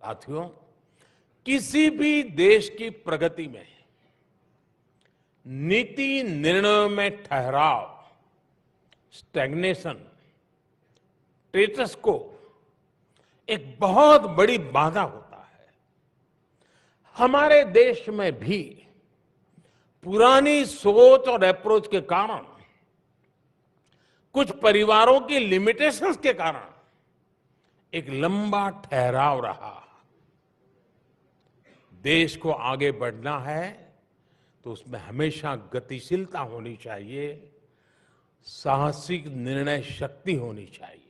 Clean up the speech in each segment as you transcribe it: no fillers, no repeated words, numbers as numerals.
साथियों, किसी भी देश की प्रगति में नीति निर्णयों में ठहराव, स्टैग्नेशन, स्टेटस को एक बहुत बड़ी बाधा होता है। हमारे देश में भी पुरानी सोच और अप्रोच के कारण, कुछ परिवारों की लिमिटेशंस के कारण एक लंबा ठहराव रहा। देश को आगे बढ़ना है तो उसमें हमेशा गतिशीलता होनी चाहिए, साहसिक निर्णय शक्ति होनी चाहिए।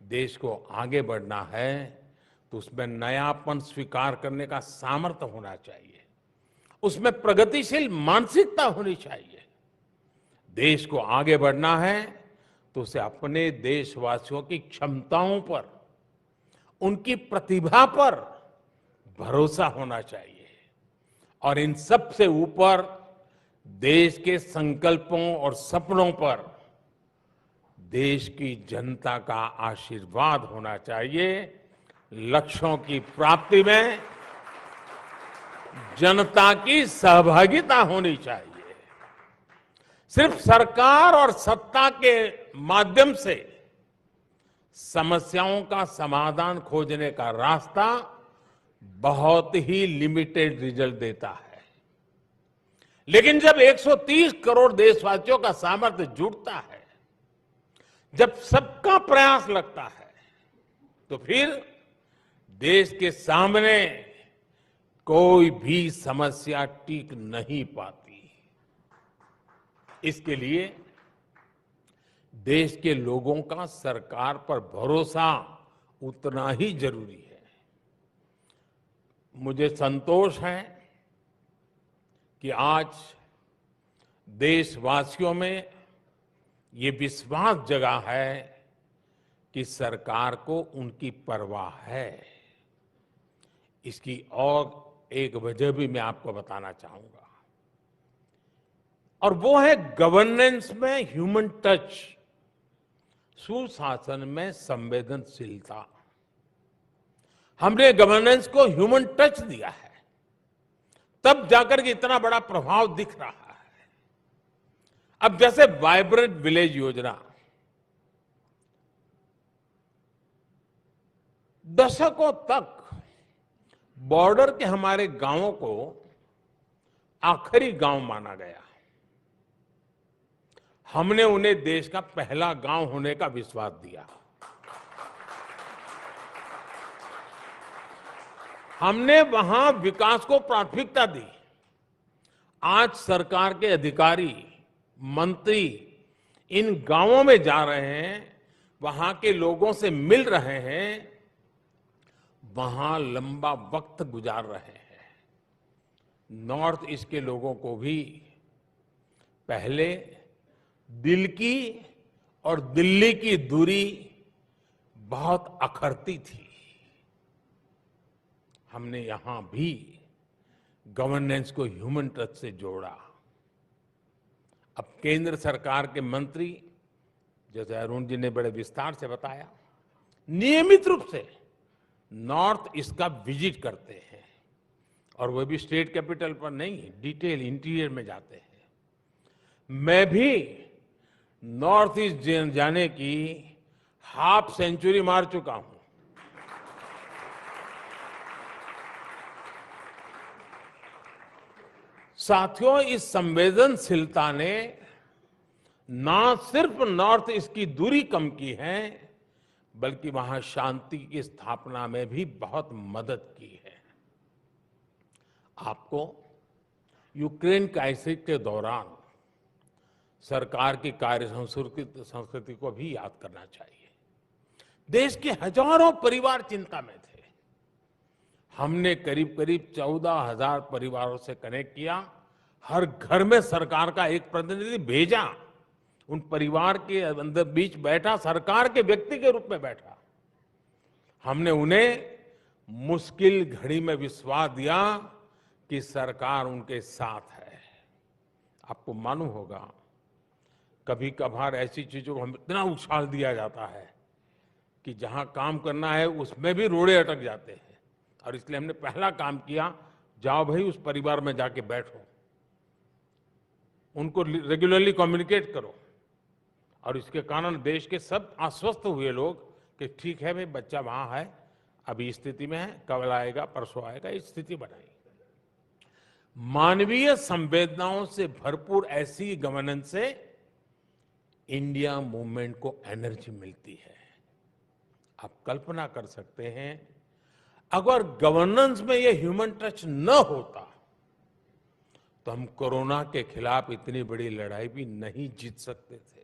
देश को आगे बढ़ना है तो उसमें नयापन स्वीकार करने का सामर्थ्य होना चाहिए, उसमें प्रगतिशील मानसिकता होनी चाहिए। देश को आगे बढ़ना है तो उसे अपने देशवासियों की क्षमताओं पर, उनकी प्रतिभा पर भरोसा होना चाहिए और इन सब से ऊपर देश के संकल्पों और सपनों पर देश की जनता का आशीर्वाद होना चाहिए। लक्ष्यों की प्राप्ति में जनता की सहभागिता होनी चाहिए। सिर्फ सरकार और सत्ता के माध्यम से समस्याओं का समाधान खोजने का रास्ता बहुत ही लिमिटेड रिजल्ट देता है। लेकिन जब 130 करोड़ देशवासियों का सामर्थ्य जुटता है, जब सबका प्रयास लगता है, तो फिर देश के सामने कोई भी समस्या टिक नहीं पाती। इसके लिए देश के लोगों का सरकार पर भरोसा उतना ही जरूरी है। मुझे संतोष है कि आज देशवासियों में ये विश्वास जगा है कि सरकार को उनकी परवाह है। इसकी और एक वजह भी मैं आपको बताना चाहूंगा, और वो है गवर्नेंस में ह्यूमन टच, सुशासन में संवेदनशीलता। हमने गवर्नेंस को ह्यूमन टच दिया है, तब जाकर के इतना बड़ा प्रभाव दिख रहा है। अब जैसे वाइब्रेंट विलेज योजना, दशकों तक बॉर्डर के हमारे गांवों को आखिरी गांव माना गया। हमने उन्हें देश का पहला गांव होने का विश्वास दिया। हमने वहां विकास को प्राथमिकता दी। आज सरकार के अधिकारी, मंत्री इन गांवों में जा रहे हैं, वहां के लोगों से मिल रहे हैं, वहां लंबा वक्त गुजार रहे हैं। नॉर्थ ईस्ट के लोगों को भी पहले दिल की और दिल्ली की दूरी बहुत अखरती थी। हमने यहां भी गवर्नेंस को ह्यूमन टच से जोड़ा। अब केंद्र सरकार के मंत्री, जैसे अरुण जी ने बड़े विस्तार से बताया, नियमित रूप से नॉर्थ ईस्ट का विजिट करते हैं, और वो भी स्टेट कैपिटल पर नहीं, डिटेल इंटीरियर में जाते हैं। मैं भी नॉर्थ ईस्ट जाने की हाफ सेंचुरी मार चुका हूं। साथियों, इस संवेदनशीलता ने ना सिर्फ नॉर्थ ईस्ट की दूरी कम की है, बल्कि वहां शांति की स्थापना में भी बहुत मदद की है। आपको यूक्रेन क्राइसिस के दौरान सरकार की कार्य संस्कृति को भी याद करना चाहिए। देश के हजारों परिवार चिंता में थे। हमने करीब करीब 14,000 परिवारों से कनेक्ट किया। हर घर में सरकार का एक प्रतिनिधि भेजा, उन परिवार के अंदर बीच बैठा, सरकार के व्यक्ति के रूप में बैठा। हमने उन्हें मुश्किल घड़ी में विश्वास दिया कि सरकार उनके साथ है। आपको मालूम होगा, कभी कभार ऐसी चीजों को हम इतना उछाल दिया जाता है कि जहां काम करना है उसमें भी रोड़े अटक जाते हैं। और इसलिए हमने पहला काम किया, जाओ भाई उस परिवार में जाके बैठो, उनको रेगुलरली कम्युनिकेट करो। और इसके कारण देश के सब आश्वस्त हुए लोग कि ठीक है भाई, बच्चा वहां है, अभी इस स्थिति में है, कल आएगा परसों आएगा, इस स्थिति बनाई। मानवीय संवेदनाओं से भरपूर ऐसी गवर्नेंस से इंडिया मूवमेंट को एनर्जी मिलती है। आप कल्पना कर सकते हैं, अगर गवर्नेंस में ये ह्यूमन टच न होता तो हम कोरोना के खिलाफ इतनी बड़ी लड़ाई भी नहीं जीत सकते थे।